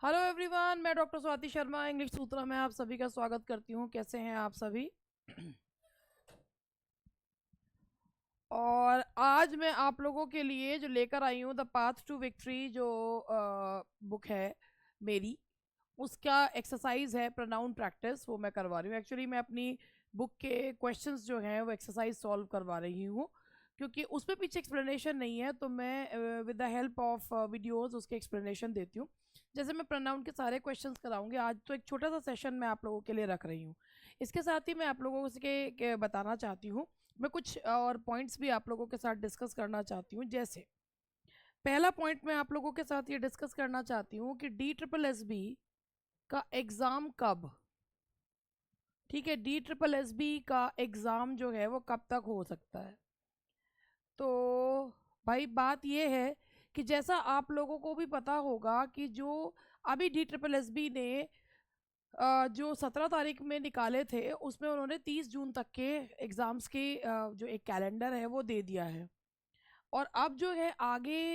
Hello everyone, मैं doctor Swati Sharma English सूत्रा में आप सभी का स्वागत करती हूँ। कैसे हैं आप सभी? और आज मैं आप लोगों के लिए जो लेकर आई हूँ द पाथ टू विक्ट्री, जो बुक है मेरी, उसका एक्सरसाइज है प्रोनाउन प्रैक्टिस। वो मैं करवा रही हूँ। एक्चुअली मैं अपनी बुक के क्वेश्चंस जो हैं वो एक्सरसाइज सॉल्व करवा रही हूँ, क्योंकि उसमें पीछे एक्सप्लेनेशन नहीं है, तो मैं with the help of videos उसके एक्सप्लेनेशन देती हूँ। जैसे मैं प्रोनाउन के सारे क्वेश्चंस कराऊंगी आज, तो एक छोटा सा सेशन मैं आप लोगों के लिए रख रही हूँ। इसके साथ ही मैं आप लोगों के बताना चाहती हूँ, मैं कुछ और पॉइंट्स भी आप लोगों के साथ डिस्कस करना चाहती हूँ। जैसे पहला पॉइंट मैं आप लोगों के साथ ये डिस्कस करना चाहती हूँ कि DSSB का एग्ज़ाम कब, ठीक है, DSSB का एग्ज़ाम जो है वो कब तक हो सकता है। तो भाई बात ये है कि जैसा आप लोगों को भी पता होगा कि जो अभी DSSB ने जो 17 तारीख में निकाले थे, उसमें उन्होंने 30 जून तक के एग्ज़ाम्स के जो एक कैलेंडर है वो दे दिया है। और अब जो है आगे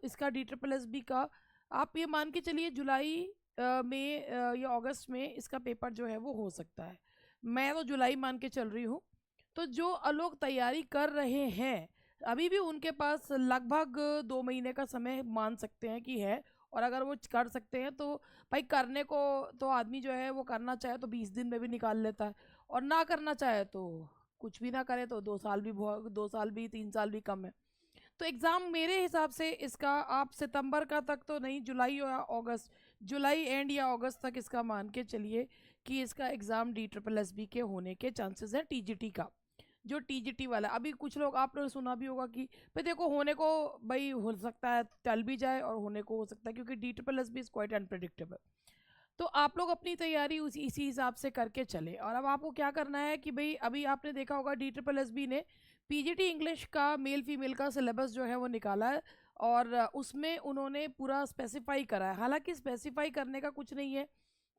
इसका DSSB का आप ये मान के चलिए जुलाई में या अगस्त में इसका पेपर जो है वो हो सकता है। मैं तो जुलाई मान के चल रही हूँ। तो जो लोग तैयारी कर रहे हैं, अभी भी उनके पास लगभग 2 महीने का समय मान सकते हैं कि है। और अगर वो कर सकते हैं तो भाई करने को तो आदमी जो है वो करना चाहे तो 20 दिन में भी निकाल लेता है, और ना करना चाहे तो कुछ भी ना करे तो 2 साल भी 2 साल भी 3 साल भी कम है। तो एग्ज़ाम मेरे हिसाब से इसका आप सितंबर का तक तो नहीं, जुलाई या अगस्त, जुलाई एंड या अगस्त तक इसका मान के चलिए कि इसका एग्ज़ाम DSSB के होने के चांसेस है। TGT का जो TGT वाला, अभी कुछ लोग आपने सुना भी होगा कि भाई देखो होने को, भाई हो सकता है टल भी जाए और होने को हो सकता है, क्योंकि DSSB इज़ क्वाइट अनप्रडिक्टेबल। तो आप लोग अपनी तैयारी उसी इसी हिसाब से करके चले। और अब आपको क्या करना है कि भाई अभी आपने देखा होगा DSSB ने PGT इंग्लिश का मेल फीमेल का सिलेबस जो है वो निकाला है, और उसमें उन्होंने पूरा स्पेसिफाई करा है। हालांकि स्पेसिफाई करने का कुछ नहीं है,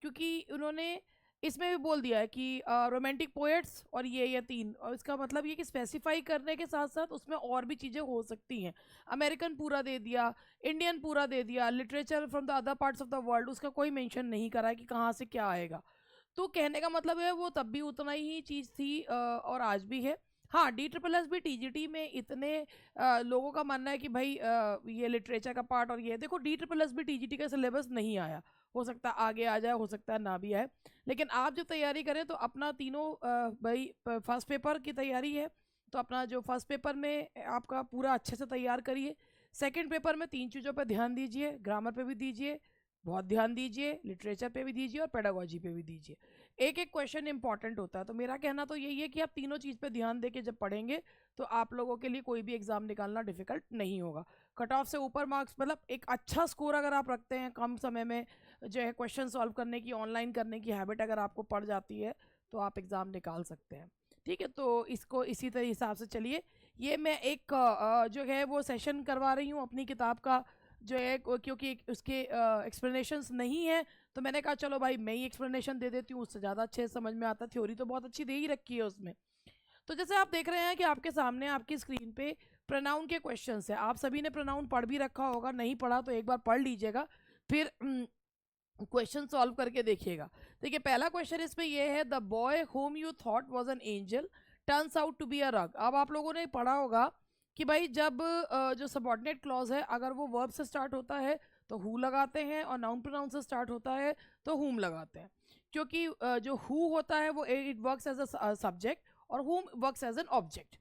क्योंकि उन्होंने इसमें भी बोल दिया है कि रोमांटिक पोएट्स और ये तीन, और इसका मतलब ये कि स्पेसिफाई करने के साथ साथ उसमें और भी चीज़ें हो सकती हैं। अमेरिकन पूरा दे दिया, इंडियन पूरा दे दिया, literature from the other parts of the world उसका कोई मेंशन नहीं करा है कि कहाँ से क्या आएगा। तो कहने का मतलब है वो तब भी उतना ही चीज़ थी और आज भी है। हाँ, DSSB TGT में इतने लोगों का मानना है कि भाई ये लिटरेचर का पार्ट और ये देखो, DSSB TGT का सिलेबस नहीं आया, हो सकता है आगे आ जाए, हो सकता है ना भी आए। लेकिन आप जब तैयारी करें तो अपना तीनों भाई फर्स्ट पेपर की तैयारी है, तो अपना जो फर्स्ट पेपर में आपका पूरा अच्छे से तैयार करिए। सेकंड पेपर में 3 चीज़ों पर ध्यान दीजिए, ग्रामर पे भी दीजिए, बहुत ध्यान दीजिए, लिटरेचर पे भी दीजिए और पेडागोजी पे भी दीजिए। एक एक क्वेश्चन इंपॉर्टेंट होता है। तो मेरा कहना तो यही है कि आप तीनों चीज़ पे ध्यान दे के जब पढ़ेंगे तो आप लोगों के लिए कोई भी एग्ज़ाम निकालना डिफिकल्ट नहीं होगा। कट ऑफ से ऊपर मार्क्स, मतलब एक अच्छा स्कोर अगर आप रखते हैं कम समय में, जो है क्वेश्चन सॉल्व करने की, ऑनलाइन करने की हैबिट अगर आपको पड़ जाती है, तो आप एग्ज़ाम निकाल सकते हैं। ठीक है, तो इसको इसी तरह हिसाब से चलिए। ये मैं एक जो है वो सेशन करवा रही हूँ अपनी किताब का, जो है क्योंकि उसके एक्सप्लेनेशंस नहीं है, तो मैंने कहा चलो भाई मैं ही एक्सप्लेनेशन दे देती हूँ, उससे ज़्यादा अच्छे से समझ में आता है। थ्योरी तो बहुत अच्छी दे ही रखी है उसमें। तो जैसे आप देख रहे हैं कि आपके सामने आपकी स्क्रीन पे प्रोनाउन के क्वेश्चंस है। आप सभी ने प्रोनाउन पढ़ भी रखा होगा, नहीं पढ़ा तो एक बार पढ़ लीजिएगा, फिर क्वेश्चन सॉल्व करके देखिएगा। देखिए पहला क्वेश्चन इसमें ये है, the boy whom you thought was an angel turns out to be a rogue. अब आप लोगों ने पढ़ा होगा कि भाई जब जो सबॉर्डिनेट क्लॉज है अगर वो वर्ब से स्टार्ट होता है तो हु लगाते हैं, और नाउन प्रोनाउन से स्टार्ट होता है तो हुम लगाते हैं। क्योंकि जो हु होता है वो it works as a subject और whom works as an object.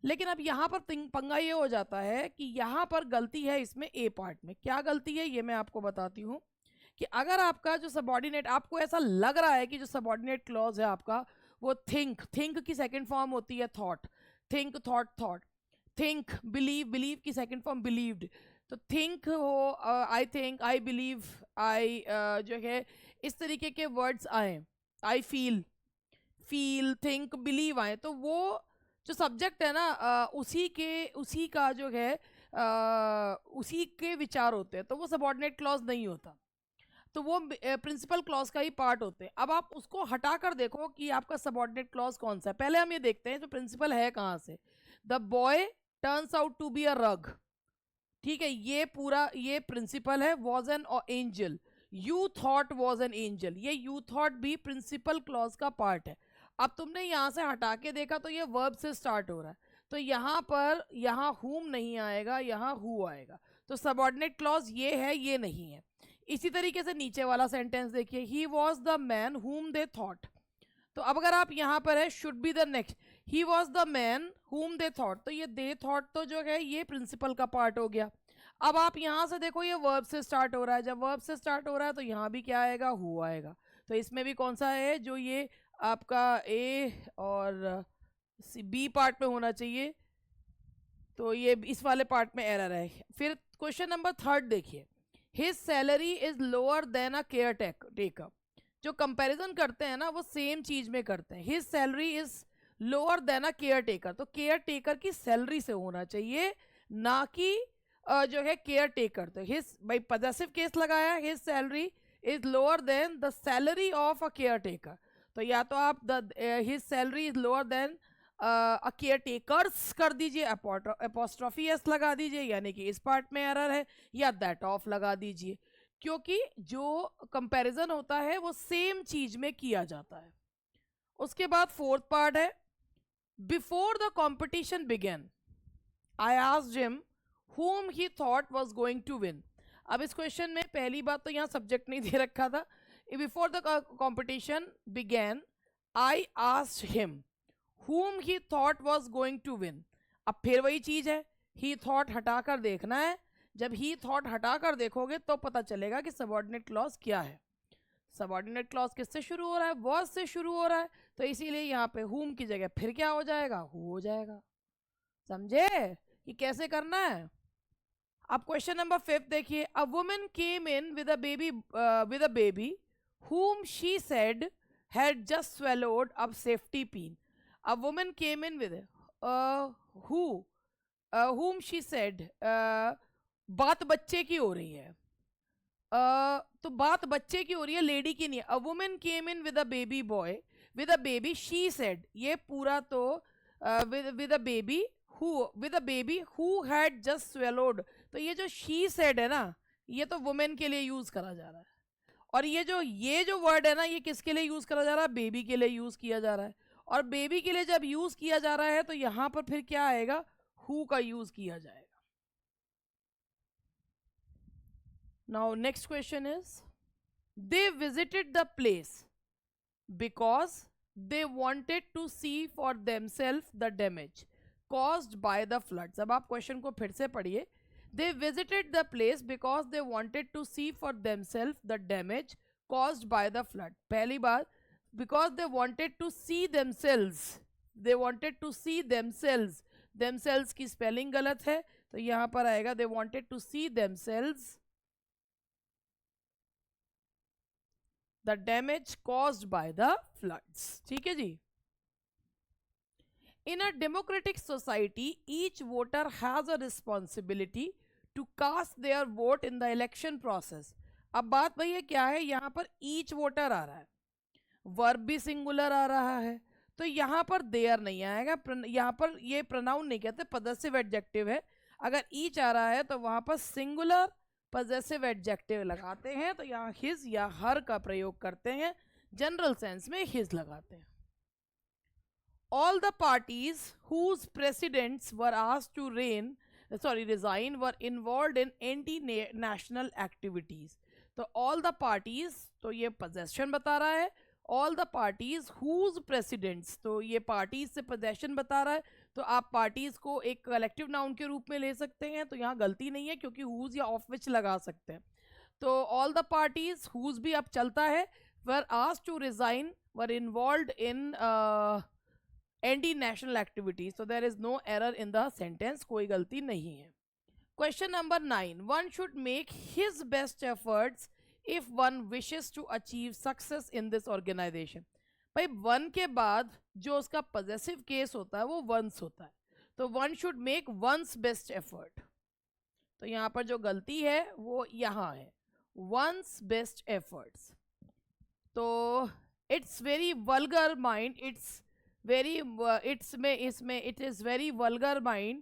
लेकिन अब यहाँ पर पंगा ये हो जाता है कि यहाँ पर गलती है इसमें ए पार्ट में। क्या गलती है ये मैं आपको बताती हूँ, कि अगर आपका जो सबॉर्डिनेट, आपको ऐसा लग रहा है कि जो सबॉर्डिनेट क्लॉज है आपका वो थिंक, थिंक की सेकंड फॉर्म होती है thought, think thought thought, think believe, believe की सेकंड फॉर्म बिलीव्ड, तो थिंक हो, आई थिंक, आई बिलीव, आई जो है इस तरीके के वर्ड्स आए, I feel, feel, think, believe आए, तो वो जो सब्जेक्ट है ना उसी का जो है उसी के विचार होते हैं, तो वो सबॉर्डिनेट क्लॉज नहीं होता, तो वो प्रिंसिपल क्लॉज का ही पार्ट होते हैं। अब आप उसको हटा कर देखो कि आपका सबॉर्डिनेट क्लॉज कौन सा है। पहले हम ये देखते हैं तो प्रिंसिपल है कहाँ से। The boy turns out to be a rogue, ठीक है, ये पूरा ये प्रिंसिपल है, was an angel, you thought was an angel, ये यू थॉट भी प्रिंसिपल क्लॉज का पार्ट है। अब तुमने यहाँ से हटा के देखा तो ये वर्ब से स्टार्ट हो रहा है, तो यहाँ पर यहाँ whom नहीं आएगा, यहाँ who आएगा, तो सबऑर्डिनेट क्लॉज ये है, ये नहीं है। इसी तरीके से नीचे वाला सेंटेंस देखिए, he was the man whom they thought, तो अब अगर आप यहाँ पर है should be the next, he was the man whom they thought, तो ये दे थॉट तो जो है ये प्रिंसिपल का पार्ट हो गया। अब आप यहाँ से देखो ये वर्ब से स्टार्ट हो रहा है, जब वर्ब से स्टार्ट हो रहा है तो यहाँ भी क्या आएगा, हु आएगा। तो इसमें भी कौन सा है जो ये आपका ए और बी पार्ट में होना चाहिए, तो ये इस वाले पार्ट में एरर है। फिर क्वेश्चन नंबर 3 देखिए, his salary is lower than a care taker, जो कंपैरिजन करते हैं ना वो सेम चीज में करते हैं। His salary is lower than a care taker, तो केयर टेकर की सैलरी से होना चाहिए, ना कि जो है केयर टेकर। तो हिज भाई पॉजेसिव केस लगाया, his salary is lower than the salary of a care taker, तो या तो आप the his salary is lower than a care takers कर दीजिए, अपोस्ट्रोफी एस लगा दीजिए, यानी कि इस पार्ट में एरर है, या दैट ऑफ लगा दीजिए, क्योंकि जो कंपैरिजन होता है वो सेम चीज में किया जाता है। उसके बाद 4th पार्ट है, before the competition began I asked him whom he thought was going to win। अब इस क्वेश्चन में पहली बात तो यहाँ सब्जेक्ट नहीं दे रखा था, before the competition began I asked him whom he thought was going to win। अब फिर वही चीज है, he thought हटाकर देखना है, जब he thought हटाकर देखोगे तो पता चलेगा कि सबऑर्डिनेट क्लॉज क्या है। सबऑर्डिनेट क्लॉज किससे शुरू हो रहा है, was से शुरू हो रहा है, तो इसीलिए यहाँ पे whom की जगह फिर क्या हो जाएगा, who हो जाएगा। समझे कि कैसे करना है। अब क्वेश्चन नंबर 5 देखिए, a woman came in with a baby whom she said had just swallowed a safety pin। A woman came in with whom she said, बात बच्चे की हो रही है, तो बात बच्चे की हो रही है, लेडी की नहीं है। A woman came in with a baby boy with a baby she said, ये पूरा तो with a baby who had just swallowed, तो ये जो शी सेड है ना ये तो वुमेन के लिए यूज करा जा रहा है, और ये जो वर्ड है ना ये किसके लिए यूज करा जा रहा है, बेबी के लिए यूज किया जा रहा है, और बेबी के लिए जब यूज किया जा रहा है तो यहां पर फिर क्या आएगा, हु का यूज किया जाएगा। Now next question is, they visited the place because they wanted to see for themselves the damage caused by the floods। अब आप क्वेश्चन को फिर से पढ़िए, they visited the place because they wanted to see for themselves the damage caused by the flood। पहली बात, because they wanted to see themselves, they wanted to see themselves की spelling गलत है, तो यहां पर आएगा they wanted to see themselves the damage caused by the floods। ठीक है जी। In a democratic society, each voter has a responsibility to cast their vote in the election process। अब बात भैया क्या है, यहाँ पर each voter आ रहा है, वर्ब भी सिंगुलर आ रहा है, तो यहाँ पर देयर नहीं आएगा, यहाँ पर ये प्रोनाउन नहीं कहते, पॉजेसिव एडजेक्टिव है। अगर ईच आ रहा है तो वहाँ पर सिंगुलर पॉजेसिव एडजेक्टिव लगाते हैं, तो यहाँ हिज या हर का प्रयोग करते हैं, जनरल सेंस में हिज लगाते हैं। All the parties whose presidents were asked to resign were involved in anti-national activities। तो all the parties, तो ये possession बता रहा है, all the parties whose presidents, तो ये parties से possession बता रहा है, तो आप parties को एक collective noun के रूप में ले सकते हैं, तो यहाँ गलती नहीं है क्योंकि whose या of which लगा सकते हैं। तो all the parties whose भी अब चलता है, were asked to resign, were involved in anti-national activities, so there is no error in the sentence, कोई गलती नहीं है। Question number 9, one should make his best efforts if one wishes to achieve success in this organization। भाई one के बाद जो उसका possessive case होता है वो once होता है, तो one should make one's best effort, तो यहाँ पर जो गलती है वो यहाँ है, one's best efforts। तो it's very vulgar mind, it is very vulgar mind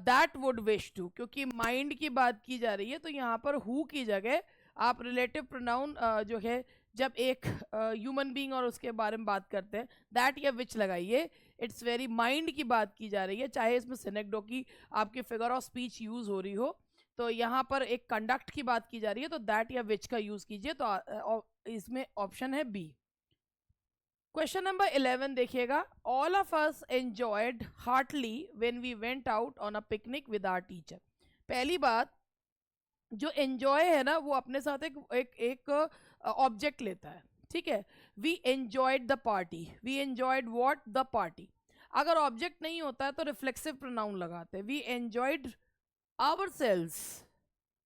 that would wish to, क्योंकि माइंड की बात की जा रही है, तो यहाँ पर हु की जगह आप रिलेटिव प्रोनाउन जो है जब एक ह्यूमन बीइंग और उसके बारे में बात करते हैं, दैट या विच लगाइए, इट्स वेरी माइंड की बात की जा रही है, चाहे इसमें सिनेक्डो की आपकी फिगर ऑफ स्पीच यूज हो रही हो, तो यहाँ पर एक कंडक्ट की बात की जा रही है, तो दैट या विच का यूज कीजिए। तो इसमें ऑप्शन है बी। क्वेश्चन नंबर 11 देखिएगा, all of us enjoyed heartily when we went out on a picnic with our teacher. पहली बात, जो एंजॉय है ना वो अपने साथ एक ऑब्जेक्ट लेता है, ठीक है। We enjoyed the party, we enjoyed what, the party. अगर ऑब्जेक्ट नहीं होता है तो रिफ्लेक्सिव प्रोनाउन लगाते हैं, we enjoyed ourselves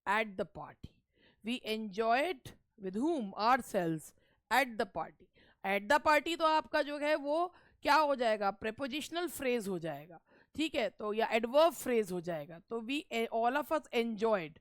at the party, we enjoyed with whom, ourselves at the party. At the party तो आपका जो है वो क्या हो जाएगा, प्रेपोजिशनल फ्रेज हो जाएगा, ठीक है, तो या एडवर्ब फ्रेज हो जाएगा। तो we all of us enjoyed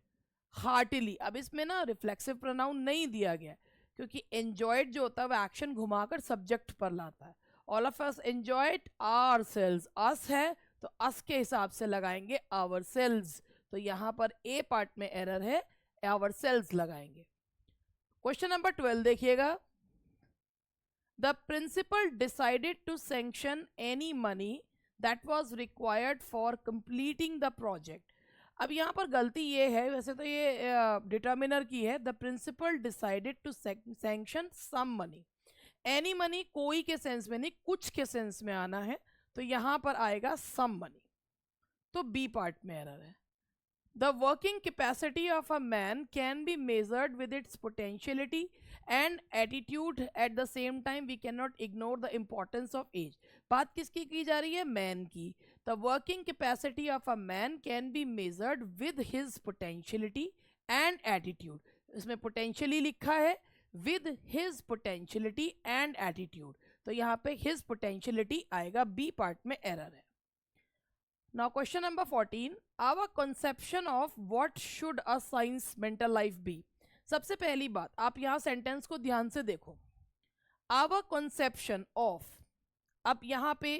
heartily, अब इसमें ना रिफ्लेक्सिव प्रोनाउन नहीं दिया गया क्योंकि एंजॉयड जो होता है वो एक्शन घुमाकर सब्जेक्ट पर लाता है। All of us enjoyed ourselves, us है तो अस के हिसाब से लगाएंगे आवरसेल्व्स, तो यहाँ पर ए पार्ट में एरर है, आवरसेल्व्स लगाएंगे। क्वेश्चन नंबर 12 देखिएगा, the principal decided to sanction any money that was required for completing the project. अब यहाँ पर गलती ये है, वैसे तो ये डिटर्मिनर की है, the principal decided to sanction some money, any money कोई के सेंस में नहीं, कुछ के सेंस में आना है, तो यहाँ पर आएगा सम मनी, तो बी पार्ट में एरर है। The working capacity of a man can be measured with its potentiality and attitude. At the same time, we cannot ignore the importance of age. बात किसकी की जा रही है, मैन की। The working capacity of a man can be measured with his potentiality and attitude. इसमें potentially लिखा है, with his potentiality and attitude, तो यहाँ पे his potentiality आएगा, बी पार्ट में एरर है। Now question number 14, our conception of what should a science mental life be। सबसे पहली बात, आप यहाँ सेंटेंस को ध्यान से देखो, our conception of, अब यहाँ पे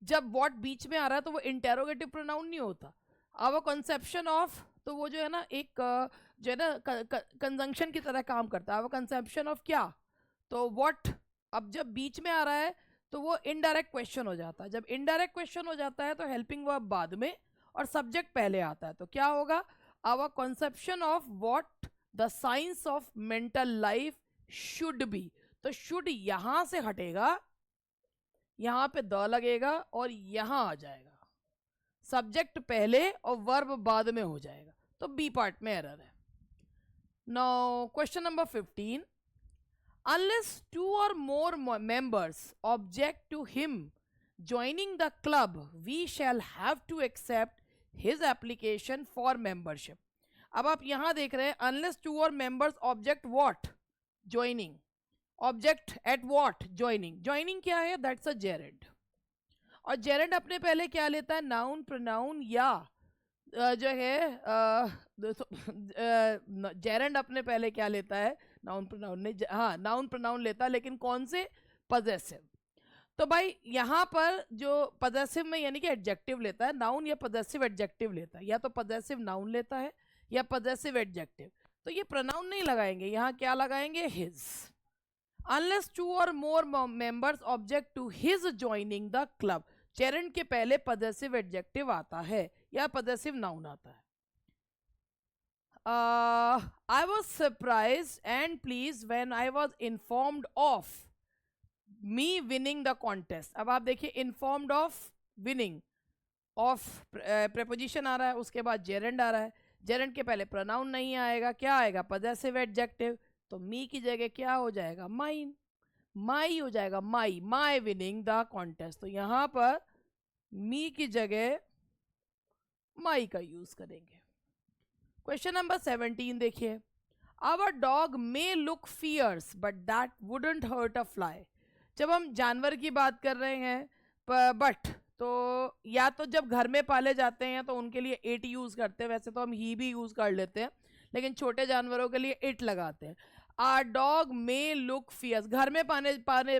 जब what बीच में आ रहा है तो वो इंटेरोगेटिव प्रोनाउन नहीं होता, our conception of तो वो जो है ना एक जो है ना कंजंक्शन की तरह काम करता है, our conception of क्या, तो what अब जब बीच में आ रहा है तो वो इनडायरेक्ट क्वेश्चन हो जाता है, जब इनडायरेक्ट क्वेश्चन हो जाता है तो हेल्पिंग वर्ब बाद में और सब्जेक्ट पहले आता है, तो क्या होगा, our conception of what the science of mental life should be, तो शुड यहां से हटेगा, यहां पे द लगेगा और यहां आ जाएगा, सब्जेक्ट पहले और वर्ब बाद में हो जाएगा, तो बी पार्ट में एरर है। Now question number 15, unless two or more members object to him joining the club, we shall have to accept his application for membership। अब आप यहां देख रहे हैं, unless two or members object what, joining, object at what, joining, joining क्या है, that's a gerund, और gerund अपने पहले क्या लेता है, नाउन प्रोनाउन या जो है जेरेंड अपने पहले क्या लेता है, नाउन प्रोनाउन ने, हाँ नाउन प्रोनाउन लेता है, लेकिन कौन से, पजेसिव। तो भाई यहाँ पर जो पजेसिव में यानी कि एडजेक्टिव लेता है, नाउन या पजेसिव एडजेक्टिव लेता है, या तो पजेसिव नाउन लेता है या पजेसिव एडजेक्टिव, तो ये प्रोनाउन नहीं लगाएंगे, यहाँ क्या लगाएंगे, हिज। अनलेस टू और more members object to his joining the club, gerund के पहले पजेसिव एडजेक्टिव आता है या पजेसिव नाउन आता है। I was surprised and pleased when I was informed of me winning the contest। अब आप देखिए, informed of winning, of preposition आ रहा है, उसके बाद gerund आ रहा है, gerund के पहले pronoun नहीं आएगा, क्या आएगा, possessive adjective, तो me की जगह क्या हो जाएगा, mine, my हो जाएगा, my winning the contest, तो यहाँ पर me की जगह my का यूज करेंगे। क्वेश्चन नंबर 17 देखिए, our dog may look fierce but that wouldn't hurt a fly. जब हम जानवर की बात कर रहे हैं बट, तो या तो जब घर में पाले जाते हैं तो उनके लिए इट यूज करते हैं, वैसे तो हम ही भी यूज कर लेते हैं, लेकिन छोटे जानवरों के लिए इट लगाते हैं। Our dog may look fierce, घर में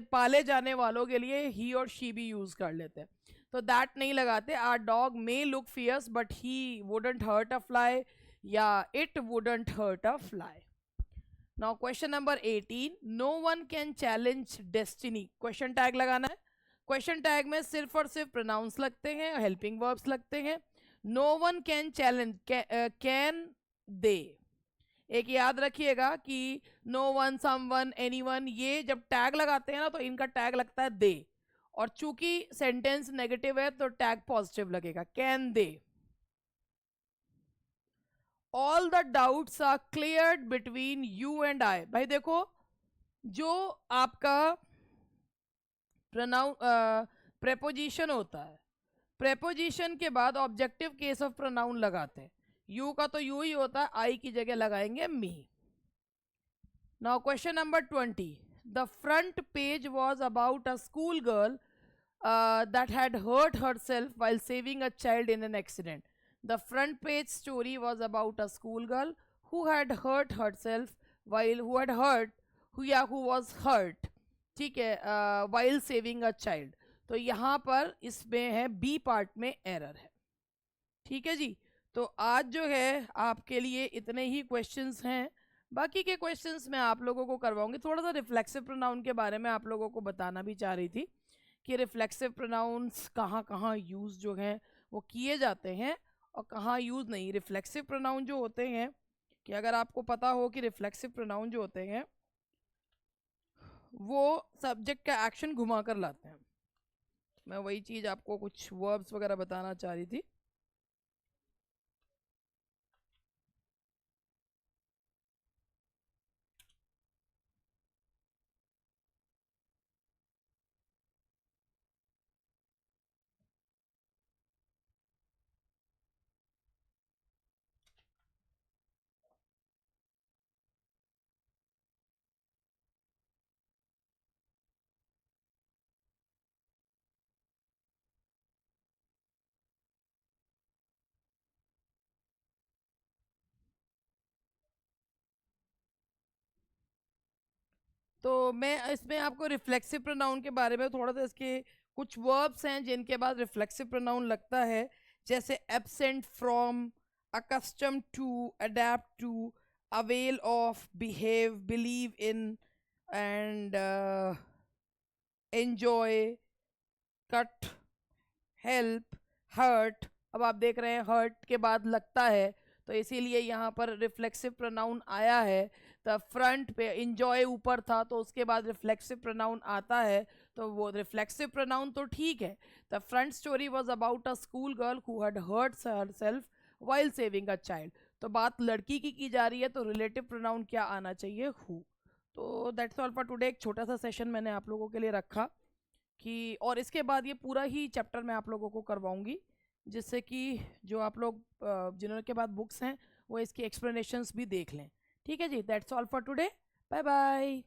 पाले जाने वालों के लिए ही और शी भी यूज कर लेते हैं, तो दैट नहीं लगाते। Our dog may look fierce but he wouldn't hurt a fly, या it wouldn't hurt a fly. Now question number 18, no one can challenge destiny. Question tag लगाना है। क्वेश्चन टैग में सिर्फ और सिर्फ प्रोनाउंस लगते हैं, हेल्पिंग वर्ब्स लगते हैं। No one can challenge, can they. एक याद रखिएगा कि no one, someone, anyone, ये जब टैग लगाते हैं ना तो इनका टैग लगता है दे, और चूंकि सेंटेंस नेगेटिव है तो टैग पॉजिटिव लगेगा, can they. All the doubts are cleared between you and I. भाई देखो, जो आपका प्रोनाउन प्रेपोजिशन होता है, प्रेपोजिशन के बाद ऑब्जेक्टिव केस ऑफ प्रोनाउन लगाते हैं। यू का तो यू ही होता है, आई की जगह लगाएंगे me. Now question number 20, the front page was about a school girl that had hurt herself while saving a child in an accident. The front page story was about a schoolgirl who had hurt herself who was hurt, ठीक है, while saving a child. तो यहाँ पर इसमें है B part में error है, ठीक है जी। तो आज जो है आपके लिए इतने ही क्वेश्चंस हैं, बाकी के क्वेश्चंस मैं आप लोगों को करवाऊंगी। थोड़ा सा रिफ्लेक्सिव प्रोनाउन के बारे में आप लोगों को बताना भी चाह रही थी कि रिफ्लेक्सिव प्रोनाउंस कहाँ कहाँ यूज़ जो हैं वो किए जाते हैं और कहाँ यूज़ नहीं। रिफ्लेक्सिव प्रोनाउन जो होते हैं, कि अगर आपको पता हो कि रिफ्लेक्सिव प्रोनाउन जो होते हैं वो सब्जेक्ट का एक्शन घुमा कर लाते हैं। मैं वही चीज़ आपको कुछ वर्ब्स वगैरह बताना चाह रही थी। तो मैं इसमें आपको रिफ्लेक्सिव प्रोनाउन के बारे में थोड़ा सा, इसके कुछ वर्ब्स हैं जिनके बाद रिफ्लेक्सिव प्रोनाउन लगता है, जैसे absent from, accustom to, adept to, avail of, behave, believe in, and enjoy, cut, help, hurt. अब आप देख रहे हैं हर्ट के बाद लगता है, तो इसीलिए यहाँ पर रिफ्लेक्सिव प्रोनाउन आया है। द फ्रंट पे इंजॉय ऊपर था तो उसके बाद रिफ्लेक्सिव प्रोनाउन आता है, तो वो रिफ्लेक्सिव प्रोनाउन तो ठीक है। The front story was about a school girl who had hurt herself while saving a child. तो बात लड़की की जा रही है, तो रिलेटिव प्रोनाउन क्या आना चाहिए, हु। तो दैट्स ऑल फॉर टुडे। एक छोटा सा सेशन मैंने आप लोगों के लिए रखा कि, और इसके बाद ये पूरा ही चैप्टर मैं आप लोगों को करवाऊंगी, जिससे कि जो आप लोग जिन्होंने के बाद बुक्स हैं वो इसकी एक्सप्लेनेशंस भी देख लें। ठीक है जी, that's all for today. Bye bye.